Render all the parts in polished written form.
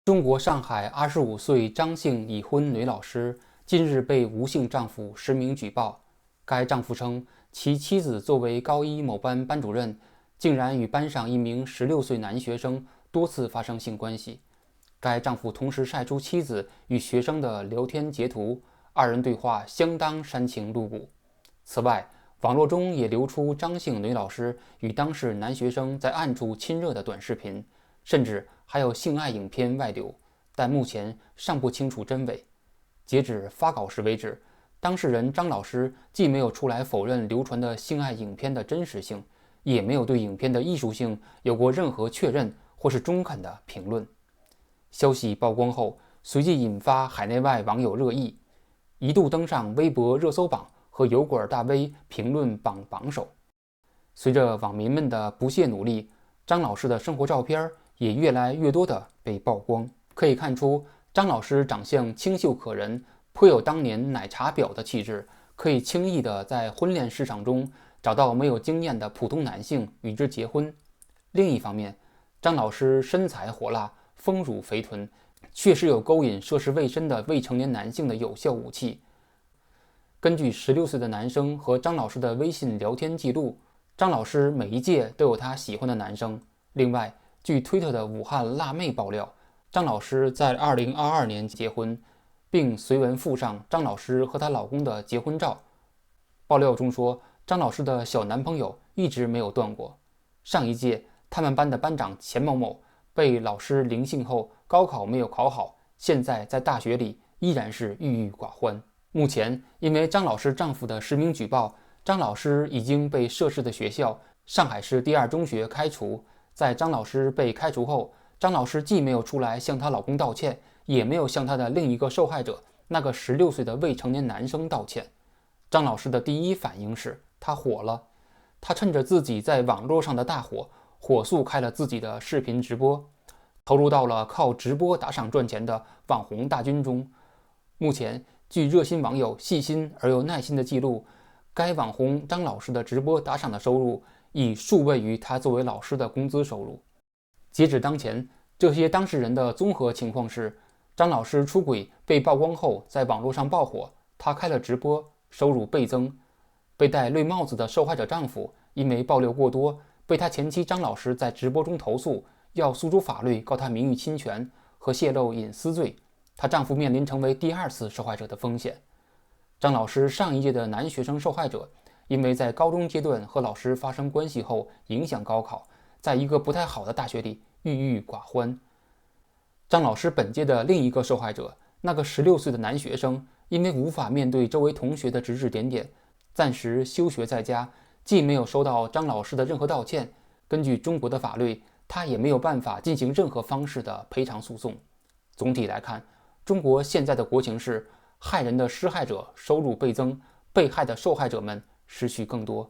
中国上海25岁张姓已婚女老师近日被吴姓丈夫实名举报。该丈夫称，其妻子作为高一某班班主任，竟然与班上一名16岁男学生多次发生性关系。该丈夫同时晒出妻子与学生的聊天截图，二人对话相当煽情露骨。此外，网络中也流出张姓女老师与当事男学生在暗处亲热的短视频，甚至还有性爱影片外流，但目前尚不清楚真伪。截止发稿时为止，当事人张老师既没有出来否认流传的性爱影片的真实性，也没有对影片的艺术性有过任何确认或是中肯的评论。消息曝光后，随即引发海内外网友热议，一度登上微博热搜榜和油管大 V 评论榜榜首。随着网民们的不懈努力，张老师的生活照片也越来越多的被曝光。可以看出，张老师长相清秀可人，颇有当年奶茶婊的气质，可以轻易的在婚恋市场中找到没有经验的普通男性与之结婚。另一方面，张老师身材火辣，丰乳肥臀，确实有勾引涉世未深的未成年男性的有效武器。根据16岁的男生和张老师的微信聊天记录，张老师每一届都有他喜欢的男生。另外，据推特的武汉辣妹爆料，张老师在2022年结婚，并随文附上张老师和她老公的结婚照。爆料中说，张老师的小男朋友一直没有断过。上一届他们班的班长钱某某被老师临幸后高考没有考好，现在在大学里依然是郁郁寡欢。目前因为张老师丈夫的实名举报，张老师已经被涉事的学校上海市第二中学开除。在张老师被开除后，张老师既没有出来向她老公道歉，也没有向她的另一个受害者那个16岁的未成年男生道歉。张老师的第一反应是她火了，她趁着自己在网络上的大火，火速开了自己的视频直播，投入到了靠直播打赏赚钱的网红大军中。目前据热心网友细心而又耐心的记录，该网红张老师的直播打赏的收入已数位于他作为老师的工资收入。截止当前，这些当事人的综合情况是，张老师出轨被曝光后在网络上爆火，他开了直播，收入倍增。被戴绿帽子的受害者丈夫因为爆料过多，被他前妻张老师在直播中投诉，要诉诸法律告他名誉侵权和泄露隐私罪。她丈夫面临成为第二次受害者的风险。张老师上一届的男学生受害者，因为在高中阶段和老师发生关系后影响高考，在一个不太好的大学里郁郁寡欢。张老师本届的另一个受害者，那个16岁的男学生，因为无法面对周围同学的指指点点，暂时休学在家，既没有收到张老师的任何道歉，根据中国的法律，他也没有办法进行任何方式的赔偿诉讼。总体来看，中国现在的国情是，害人的施害者收入倍增，被害的受害者们失去更多。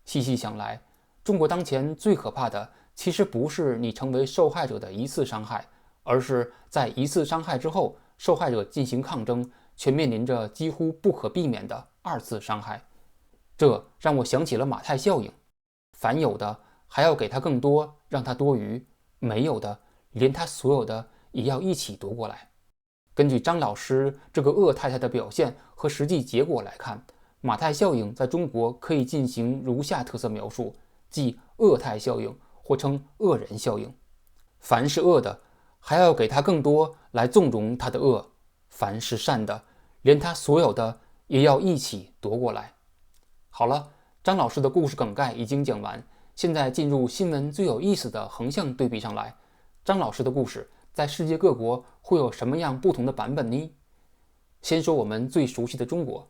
细细想来，中国当前最可怕的，其实不是你成为受害者的一次伤害，而是在一次伤害之后，受害者进行抗争，却面临着几乎不可避免的二次伤害。这让我想起了马太效应，凡有的还要给他更多，让他多余；没有的，连他所有的也要一起夺过来。根据张老师这个恶太太的表现和实际结果来看，马太效应在中国可以进行如下特色描述，即恶态效应，或称恶人效应。凡是恶的，还要给他更多来纵容他的恶；凡是善的，连他所有的也要一起夺过来。好了，张老师的故事梗概已经讲完，现在进入新闻最有意思的横向对比上来。张老师的故事在世界各国会有什么样不同的版本呢？先说我们最熟悉的中国。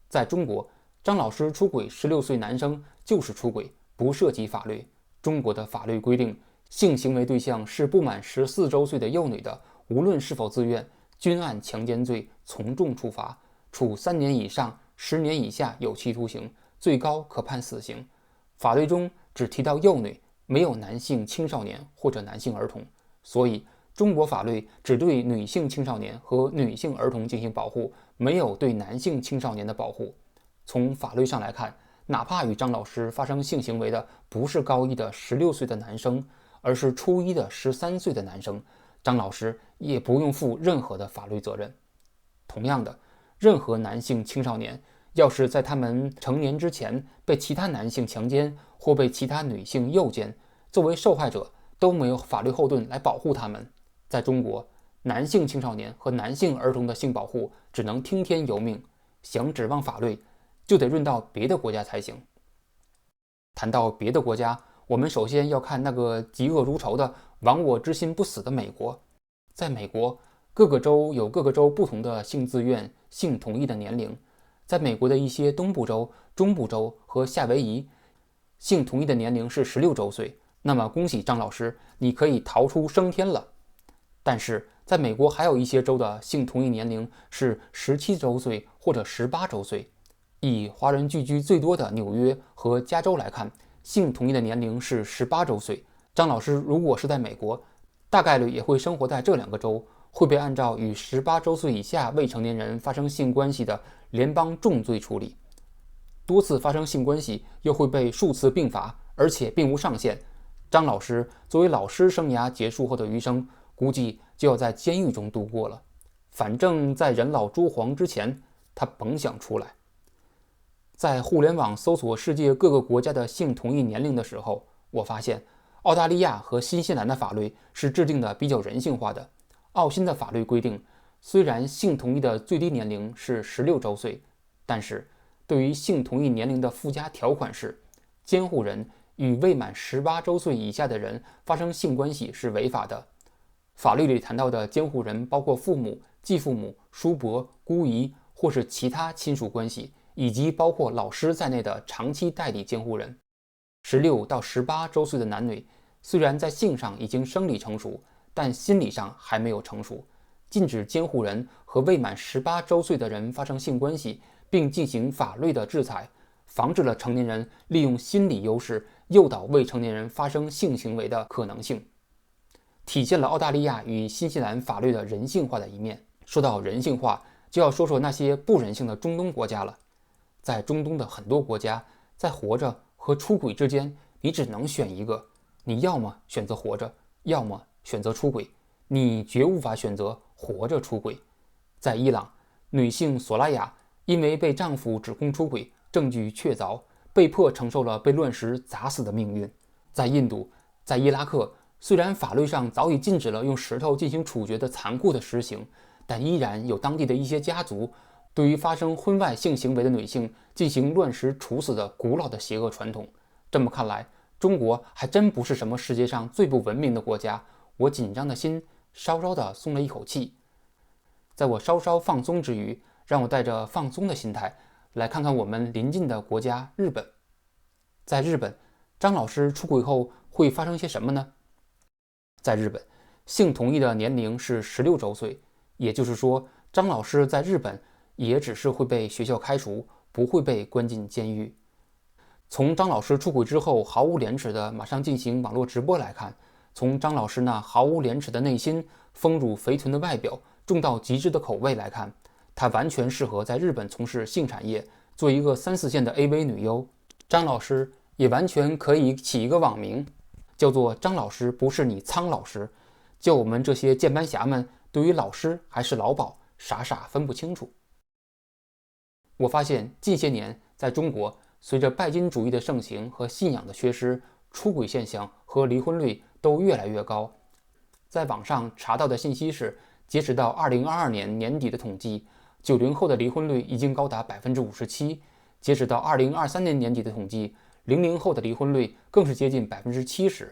在中国，张老师出轨16岁男生就是出轨，不涉及法律。中国的法律规定，性行为对象是不满14周岁的幼女的，无论是否自愿，均按强奸罪从重处罚，处3年以上10年以下有期徒刑，最高可判死刑。法律中只提到幼女，没有男性青少年或者男性儿童，所以中国法律只对女性青少年和女性儿童进行保护，没有对男性青少年的保护。从法律上来看，哪怕与张老师发生性行为的不是高一的16岁的男生，而是初一的13岁的男生，张老师也不用负任何的法律责任。同样的，任何男性青少年要是在他们成年之前被其他男性强奸或被其他女性诱奸，作为受害者都没有法律后盾来保护他们。在中国，男性青少年和男性儿童的性保护只能听天由命，想指望法律，就得润到别的国家才行。谈到别的国家，我们首先要看那个嫉恶如仇的亡我之心不死的美国。在美国，各个州有各个州不同的性自愿、性同意的年龄。在美国的一些东部州、中部州和夏威夷，性同意的年龄是16周岁。那么恭喜张老师，你可以逃出升天了。但是在美国还有一些州的性同意年龄是17周岁或者18周岁。以华人聚居最多的纽约和加州来看，性同意的年龄是18周岁。张老师如果是在美国，大概率也会生活在这两个州，会被按照与18周岁以下未成年人发生性关系的联邦重罪处理。多次发生性关系又会被数次并罚，而且并无上限。张老师作为老师生涯结束后的余生，估计就要在监狱中度过了。反正在人老珠黄之前，他甭想出来。在互联网搜索世界各个国家的性同意年龄的时候，我发现澳大利亚和新西兰的法律是制定的比较人性化的。澳新的法律规定，虽然性同意的最低年龄是16周岁，但是对于性同意年龄的附加条款是，监护人与未满18周岁以下的人发生性关系是违法的。法律里谈到的监护人包括父母、继父母、叔伯、姑姨或是其他亲属关系，以及包括老师在内的长期代理监护人。16到18周岁的男女虽然在性上已经生理成熟，但心理上还没有成熟。禁止监护人和未满18周岁的人发生性关系，并进行法律的制裁，防止了成年人利用心理优势诱导未成年人发生性行为的可能性，体现了澳大利亚与新西兰法律的人性化的一面。说到人性化，就要说说那些不人性的中东国家了。在中东的很多国家，在活着和出轨之间，你只能选一个，你要么选择活着，要么选择出轨，你绝无法选择活着出轨。在伊朗，女性索拉雅因为被丈夫指控出轨，证据确凿，被迫承受了被乱石砸死的命运。在印度，在伊拉克，虽然法律上早已禁止了用石头进行处决的残酷的实行，但依然有当地的一些家族对于发生婚外性行为的女性进行乱石处死的古老的邪恶传统。这么看来，中国还真不是什么世界上最不文明的国家。我紧张的心稍稍的松了一口气。在我稍稍放松之余，让我带着放松的心态来看看我们邻近的国家日本。在日本，张老师出轨后会发生些什么呢？在日本，性同意的年龄是16周岁，也就是说，张老师在日本也只是会被学校开除，不会被关进监狱。从张老师出轨之后毫无廉耻的马上进行网络直播来看，从张老师那毫无廉耻的内心、丰乳肥臀的外表、重到极致的口味来看，他完全适合在日本从事性产业，做一个3、4线的 AV 女优。张老师也完全可以起一个网名，叫做张老师不是你苍老师，叫我们这些键盘侠们对于老师还是老鸨傻傻分不清楚。我发现近些年在中国，随着拜金主义的盛行和信仰的缺失，出轨现象和离婚率都越来越高。在网上查到的信息是，截止到2022年年底的统计，90后的离婚率已经高达57%，截止到2023年年底的统计，00后的离婚率更是接近70%。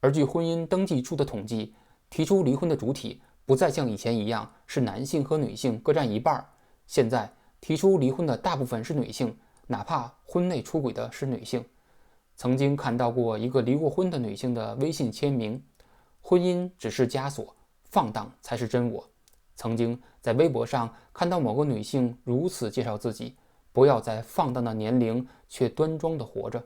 而据婚姻登记处的统计，提出离婚的主体不再像以前一样是男性和女性各占一半，现在提出离婚的大部分是女性，哪怕婚内出轨的是女性。曾经看到过一个离过婚的女性的微信签名：婚姻只是枷锁，放荡才是真我。曾经在微博上看到某个女性如此介绍自己：不要在放荡的年龄却端庄地活着。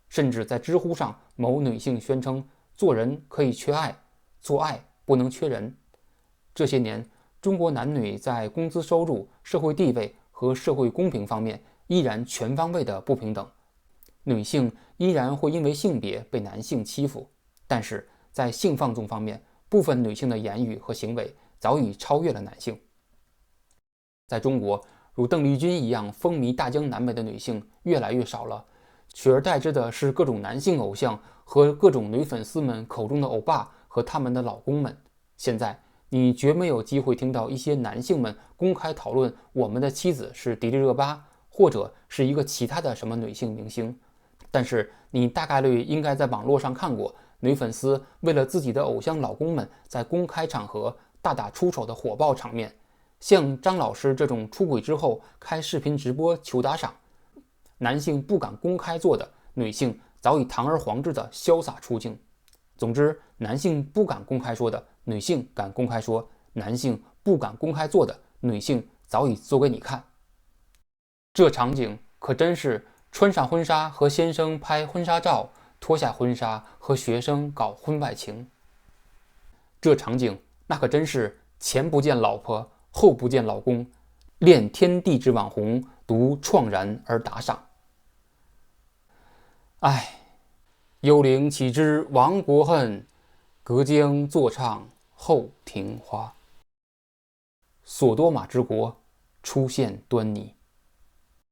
甚至在知乎上，某女性宣称：做人可以缺爱，做爱不能缺人。这些年，中国男女在工资收入、社会地位和社会公平方面依然全方位的不平等，女性依然会因为性别被男性欺负，但是在性放纵方面，部分女性的言语和行为早已超越了男性。在中国，如邓丽君一样风靡大江南北的女性越来越少了，取而代之的是各种男性偶像和各种女粉丝们口中的欧巴和他们的老公们。现在你绝没有机会听到一些男性们公开讨论我们的妻子是迪丽热巴，或者是一个其他的什么女性明星。但是你大概率应该在网络上看过女粉丝为了自己的偶像老公们在公开场合大打出手的火爆场面，像张老师这种出轨之后开视频直播求打赏，男性不敢公开做的，女性早已堂而皇之的潇洒出镜。总之，男性不敢公开说的，女性敢公开说；男性不敢公开做的，女性早已做给你看。这场景可真是穿上婚纱和先生拍婚纱照，脱下婚纱和学生搞婚外情。这场景那可真是前不见老婆，后不见老公，恋天地之网红，独怆然而打赏。唉，幽灵岂知亡国恨，隔江坐唱后庭花。索多玛之国出现端倪。